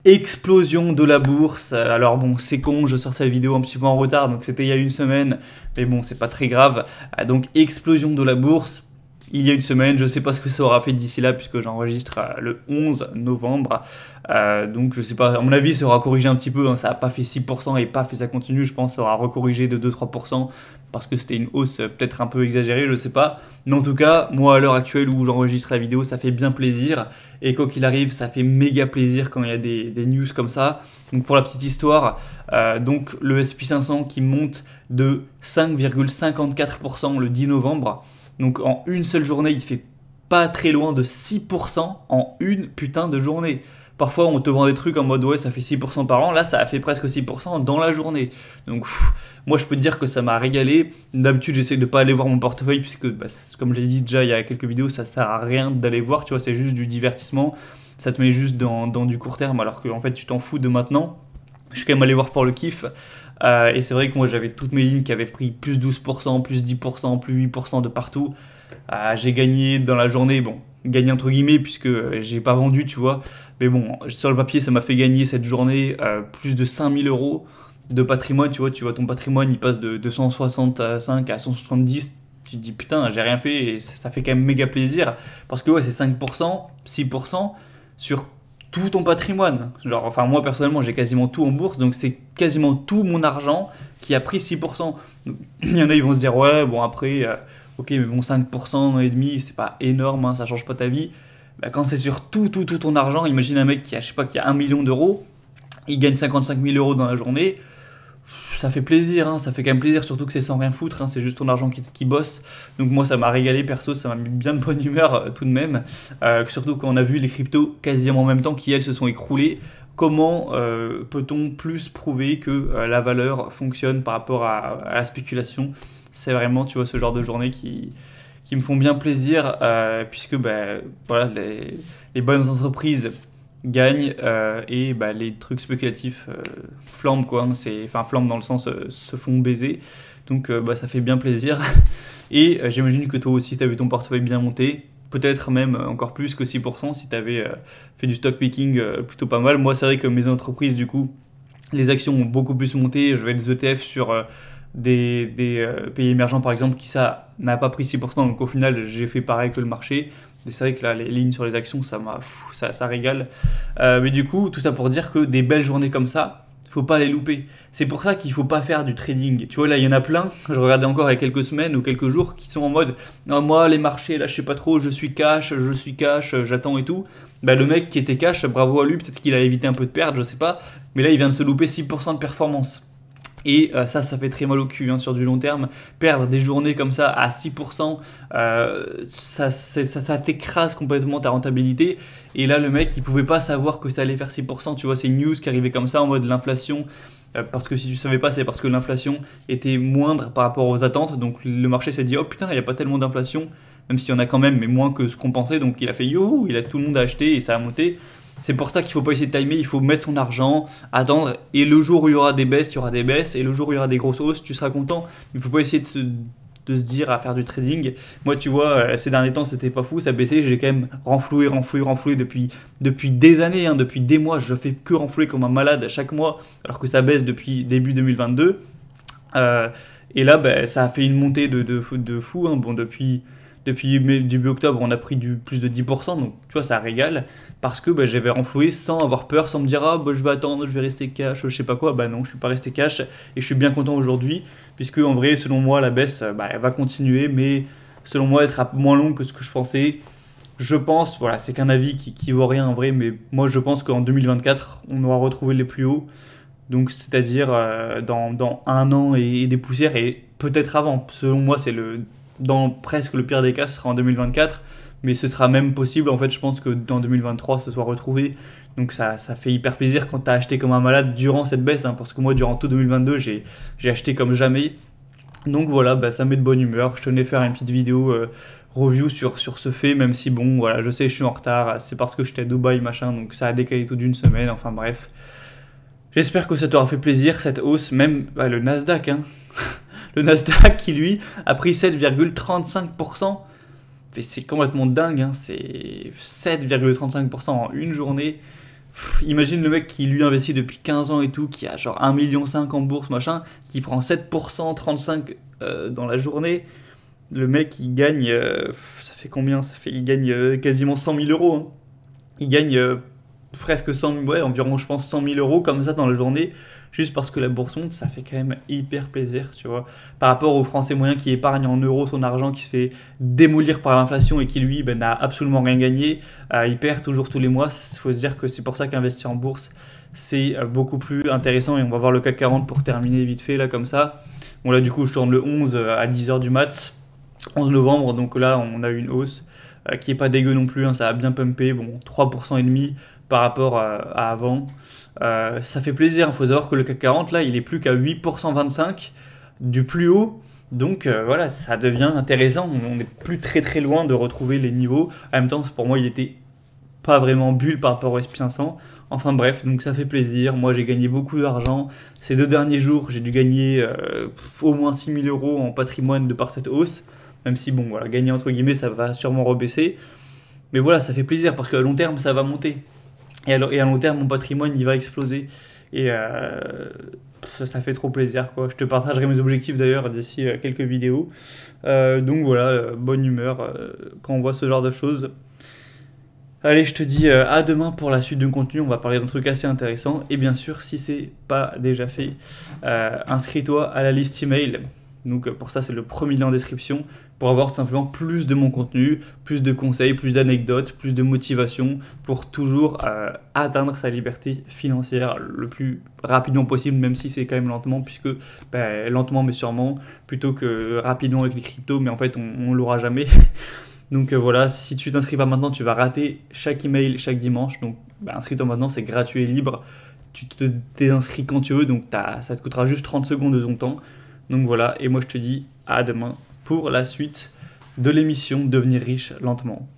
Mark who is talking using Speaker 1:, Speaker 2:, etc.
Speaker 1: explosion de la bourse. Alors bon, c'est con, je sors cette vidéo un petit peu en retard, donc c'était il y a une semaine, mais bon, c'est pas très grave. Donc explosion de la bourse. Il y a une semaine, je ne sais pas ce que ça aura fait d'ici là puisque j'enregistre le 11 novembre. Donc je sais pas, à mon avis ça aura corrigé un petit peu, hein. Ça n'a pas fait 6% et paf et ça continue, je pense que ça aura recorrigé de 2-3% parce que c'était une hausse peut-être un peu exagérée, je sais pas. Mais en tout cas, moi à l'heure actuelle où j'enregistre la vidéo, ça fait bien plaisir. Et quoi qu'il arrive, ça fait méga plaisir quand il y a des news comme ça. Donc pour la petite histoire, donc le S&P 500 qui monte de 5,54% le 10 novembre. Donc en une seule journée, il fait pas très loin de 6% en une putain de journée. Parfois, on te vend des trucs en mode ouais, ça fait 6% par an. Là, ça a fait presque 6% dans la journée. Donc, moi, je peux te dire que ça m'a régalé. D'habitude, j'essaie de pas aller voir mon portefeuille puisque, bah, comme je l'ai dit déjà il y a quelques vidéos, ça sert à rien d'aller voir. Tu vois, c'est juste du divertissement. Ça te met juste dans du court terme alors qu'en fait, tu t'en fous de maintenant. Je suis quand même allé voir pour le kiff. Et c'est vrai que moi j'avais toutes mes lignes qui avaient pris plus 12%, plus 10%, plus 8% de partout. J'ai gagné dans la journée, bon, gagné entre guillemets puisque j'ai pas vendu, tu vois. Mais bon, sur le papier ça m'a fait gagner cette journée plus de 5000 euros de patrimoine, tu vois ton patrimoine il passe de 265 à 170. Tu te dis putain, j'ai rien fait et ça fait quand même méga plaisir parce que ouais, c'est 5%, 6% sur tout ton patrimoine. Genre, enfin, moi personnellement, j'ai quasiment tout en bourse, donc c'est quasiment tout mon argent qui a pris 6%. Il y en a, ils vont se dire, ouais, bon, après, ok, mais bon, 5% et demi, c'est pas énorme, hein, ça change pas ta vie. Bah, quand c'est sur tout ton argent, imagine un mec qui a, je sais pas, qui a 1 million d'euros, il gagne 55 000 euros dans la journée. Ça fait plaisir, hein, ça fait quand même plaisir, surtout que c'est sans rien foutre, hein, c'est juste ton argent qui bosse. Donc moi ça m'a régalé perso, ça m'a mis bien de bonne humeur tout de même. Surtout quand on a vu les cryptos quasiment en même temps qui elles se sont écroulées. Comment peut-on plus prouver que la valeur fonctionne par rapport à la spéculation? C'est vraiment, tu vois, ce genre de journée qui me font bien plaisir, puisque bah, voilà, les bonnes entreprises gagnent et bah, les trucs spéculatifs flambent quoi, hein. Enfin flambent dans le sens se font baiser, donc bah, ça fait bien plaisir. Et j'imagine que toi aussi tu as vu ton portefeuille bien monter, peut-être même encore plus que 6% si tu avais fait du stock picking plutôt pas mal. Moi c'est vrai que mes entreprises du coup, les actions ont beaucoup plus monté, je vais des ETF sur des pays émergents par exemple qui ça n'a pas pris 6%, donc au final j'ai fait pareil que le marché. Mais c'est vrai que là, les lignes sur les actions, ça régale. Mais du coup, tout ça pour dire que des belles journées comme ça, faut pas les louper. C'est pour ça qu'il faut pas faire du trading. Tu vois, là, il y en a plein, je regardais encore il y a quelques semaines ou quelques jours, qui sont en mode non, moi, les marchés, là, je sais pas trop, je suis cash, j'attends et tout. Bah, le mec qui était cash, bravo à lui, peut-être qu'il a évité un peu de perdre, je sais pas. Mais là, il vient de se louper 6% de performance. Et ça fait très mal au cul, hein, sur du long terme. Perdre des journées comme ça à 6%, ça t'écrase complètement ta rentabilité. Et là, le mec, il pouvait pas savoir que ça allait faire 6%. Tu vois, c'est une news qui arrivait comme ça en mode l'inflation. Parce que si tu savais pas, c'est parce que l'inflation était moindre par rapport aux attentes. Donc le marché s'est dit, oh putain, il n'y a pas tellement d'inflation. Même s'il y en a quand même, mais moins que ce qu'on pensait. Donc il a fait yo, tout le monde a acheté et ça a monté. C'est pour ça qu'il ne faut pas essayer de timer, il faut mettre son argent, attendre, et le jour où il y aura des baisses, il y aura des baisses, et le jour où il y aura des grosses hausses, tu seras content. Il ne faut pas essayer de se dire à faire du trading. Moi, tu vois, ces derniers temps, c'était pas fou, ça baissait, j'ai quand même renfloué depuis des années, hein, depuis des mois, je fais que renflouer comme un malade chaque mois, alors que ça baisse depuis début 2022. Et là, bah, ça a fait une montée de fou, hein. Bon, depuis début octobre, on a pris plus de 10%, donc tu vois, ça régale, parce que bah, j'avais renfloué sans avoir peur, sans me dire ah bah, je vais attendre, je vais rester cash, je sais pas quoi. Bah non, je suis pas resté cash et je suis bien content aujourd'hui, puisque en vrai, selon moi, la baisse, bah, elle va continuer, mais selon moi, elle sera moins longue que ce que je pensais. Je pense, voilà, c'est qu'un avis qui vaut rien en vrai, mais moi je pense qu'en 2024, on aura retrouvé les plus hauts, donc c'est-à-dire dans un an et des poussières, et peut-être avant. Selon moi, dans presque le pire des cas, ce sera en 2024, mais ce sera même possible, en fait, je pense que dans 2023, ce soit retrouvé. Donc ça fait hyper plaisir quand tu as acheté comme un malade durant cette baisse, hein, parce que moi, durant tout 2022, j'ai acheté comme jamais. Donc voilà, bah, ça met de bonne humeur. Je tenais à faire une petite vidéo review sur ce fait, même si bon, voilà, je sais, je suis en retard, c'est parce que j'étais à Dubaï, machin, donc ça a décalé tout d'une semaine, enfin bref. J'espère que ça t'aura fait plaisir, cette hausse, même bah, le Nasdaq, hein. Le Nasdaq qui, lui, a pris 7,35%. C'est complètement dingue, hein. C'est 7,35% en une journée. Imagine le mec qui lui investit depuis 15 ans et tout, qui a genre 1,5 million en bourse, machin, qui prend 7%, 35 dans la journée. Le mec, il gagne, ça fait combien? Il gagne quasiment 100 000 euros, hein. Il gagne presque 100 000, ouais, environ, je pense, 100 000 euros comme ça dans la journée, juste parce que la bourse monte, ça fait quand même hyper plaisir, tu vois. Par rapport au Français moyen qui épargne en euros son argent, qui se fait démolir par l'inflation et qui, lui, ben, n'a absolument rien gagné, il perd toujours tous les mois. Il faut se dire que c'est pour ça qu'investir en bourse, c'est beaucoup plus intéressant. Et on va voir le CAC 40 pour terminer vite fait, là, comme ça. Bon, là, du coup, je tourne le 11 à 10h du mat. 11 novembre, donc là on a une hausse qui est pas dégueu non plus, hein, ça a bien pumpé, bon 3% et demi par rapport à avant. Ça fait plaisir, il faut savoir que le CAC 40 là il est plus qu'à 8% 25 du plus haut, donc voilà, ça devient intéressant, on n'est plus très très loin de retrouver les niveaux. En même temps pour moi il était pas vraiment bulle par rapport au SP500. Enfin bref, donc ça fait plaisir. Moi j'ai gagné beaucoup d'argent. Ces 2 derniers jours, j'ai dû gagner au moins 6 000 euros en patrimoine de par cette hausse. Même si, bon, voilà, gagner entre guillemets, ça va sûrement rebaisser. Mais voilà, ça fait plaisir parce qu'à long terme, ça va monter. Et à long terme, mon patrimoine, il va exploser. Et ça fait trop plaisir, quoi. Je te partagerai mes objectifs d'ailleurs d'ici quelques vidéos. Donc voilà, bonne humeur quand on voit ce genre de choses. Allez, je te dis à demain pour la suite du contenu. On va parler d'un truc assez intéressant. Et bien sûr, si c'est pas déjà fait, inscris-toi à la liste email. Donc pour ça, c'est le premier lien en description pour avoir tout simplement plus de mon contenu, plus de conseils, plus d'anecdotes, plus de motivation pour toujours atteindre sa liberté financière le plus rapidement possible, même si c'est quand même lentement, puisque lentement mais sûrement, plutôt que rapidement avec les cryptos, mais en fait on l'aura jamais. Donc voilà, si tu t'inscris pas maintenant, tu vas rater chaque email chaque dimanche. Donc inscris-toi maintenant, c'est gratuit et libre. Tu te désinscris quand tu veux, donc ça te coûtera juste 30 secondes de ton temps. Donc voilà, et moi je te dis à demain pour la suite de l'émission Devenir riche lentement.